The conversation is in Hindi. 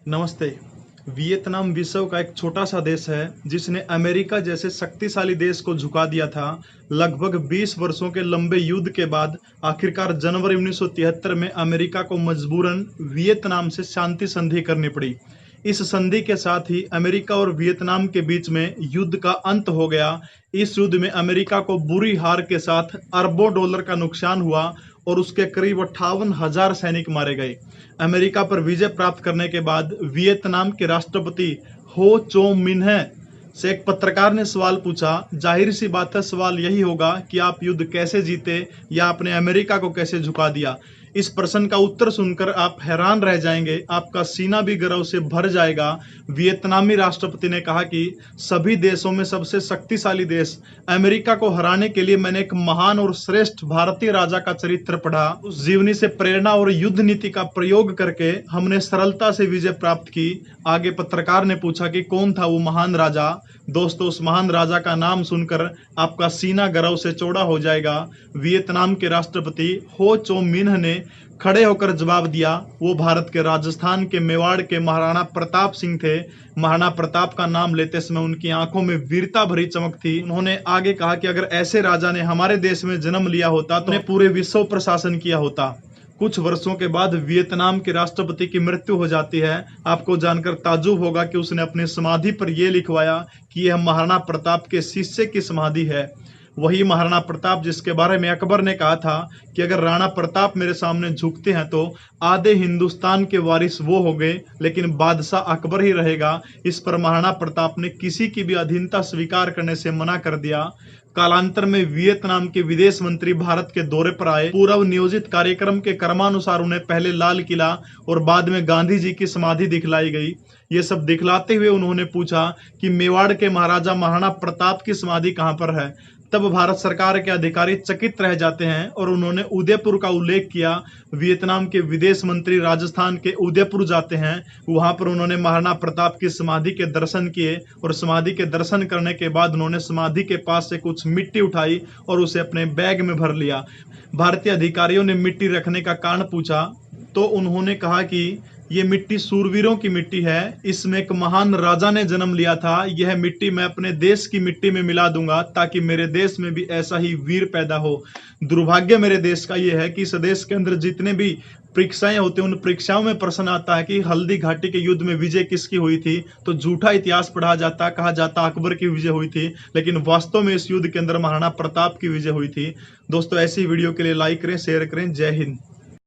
नमस्ते। वियतनाम विश्व का एक छोटा सा देश है जिसने अमेरिका जैसे शक्तिशाली देश को झुका दिया था। लगभग 20 वर्षों के लंबे युद्ध के बाद आखिरकार जनवरी 1973 में अमेरिका को मजबूरन वियतनाम से शांति संधि करनी पड़ी। इस संधि के साथ ही अमेरिका और वियतनाम के बीच में युद्ध का अंत हो गया। इस युद्ध में अमेरिका को बुरी हार के साथ अरबों डॉलर का नुकसान हुआ और उसके करीब 58,000 सैनिक मारे गए। अमेरिका पर विजय प्राप्त करने के बाद वियतनाम के राष्ट्रपति हो चो मिन्ह से एक पत्रकार ने सवाल पूछा। जाहिर सी बात है, सवाल यही होगा कि आप युद्ध कैसे जीते या आपने अमेरिका को कैसे झुका दिया। इस प्रश्न का उत्तर सुनकर आप हैरान रह जाएंगे, आपका सीना भी गर्व से भर जाएगा। वियतनामी राष्ट्रपति ने कहा कि सभी देशों में सबसे शक्तिशाली देश अमेरिका को हराने के लिए मैंने एक महान और श्रेष्ठ भारतीय राजा का चरित्र पढ़ा। उस जीवनी से प्रेरणा और युद्ध नीति का प्रयोग करके हमने सरलता से विजय प्राप्त की। आगे पत्रकार ने पूछा कि कौन था वो महान राजा। दोस्तों, उस महान राजा का नाम सुनकर आपका सीना गर्व से चौड़ा हो जाएगा। वियतनाम के राष्ट्रपति हो चो मिन्ह ने खड़े होकर जवाब दिया। वो भारत के राजस्थान के मेवाड़ के महाराणा प्रताप सिंह थे। महाराणा प्रताप का नाम लेते समय उनकी आंखों में वीरता भरी चमक थी। उन्होंने आगे कहा कि अगर ऐसे राजा ने हमारे देश में जन्म लिया होता तो उन्हें पूरे विश्व पर शासन किया होता। कुछ वर्षों के बाद वियतनाम के राष्ट्रपति की मृत्यु हो जाती है। आपको जानकर ताज्जुब होगा कि उसने अपनी समाधि पर यह लिखवाया कि यह महाराणा प्रताप के शिष्य की समाधि है। वही महाराणा प्रताप जिसके बारे में अकबर ने कहा था कि अगर राणा प्रताप मेरे सामने झुकते हैं तो आधे हिंदुस्तान के वारिस वो हो गए, लेकिन बादशाह अकबर ही रहेगा। इस पर महाराणा प्रताप ने किसी की भी अधीनता स्वीकार करने से मना कर दिया। कालांतर में वियतनाम के विदेश मंत्री भारत के दौरे पर आए। पूर्व नियोजित कार्यक्रम के क्रमानुसार उन्हें पहले लाल किला और बाद में गांधी जी की समाधि दिखलाई गई। ये सब दिखलाते हुए उन्होंने पूछा कि मेवाड़ के महाराजा महाराणा प्रताप की समाधि कहां पर है। तब भारत सरकार के अधिकारी चकित रह जाते हैं और उन्होंने उदयपुर का उल्लेख किया। वियतनाम के विदेश मंत्री राजस्थान के उदयपुर जाते हैं। वहां पर उन्होंने महाराणा प्रताप की समाधि के दर्शन किए और समाधि के दर्शन करने के बाद उन्होंने समाधि के पास से कुछ मिट्टी उठाई और उसे अपने बैग में भर लिया। भारतीय अधिकारियों ने मिट्टी रखने का कारण पूछा तो उन्होंने कहा कि ये मिट्टी सूरवीरों की मिट्टी है, इसमें एक महान राजा ने जन्म लिया था। यह मिट्टी मैं अपने देश की मिट्टी में मिला दूंगा ताकि मेरे देश में भी ऐसा ही वीर पैदा हो। दुर्भाग्य मेरे देश का यह है कि इस देश के अंदर जितने भी परीक्षाएं होती हैं उन परीक्षाओं में प्रश्न आता है कि हल्दी घाटी के युद्ध में विजय किसकी हुई थी, तो झूठा इतिहास पढ़ा जाता, कहा जाता अकबर की विजय हुई थी, लेकिन वास्तव में इस युद्ध के अंदर महाराणा प्रताप की विजय हुई थी। दोस्तों, ऐसी वीडियो के लिए लाइक करें, शेयर करें। जय हिंद।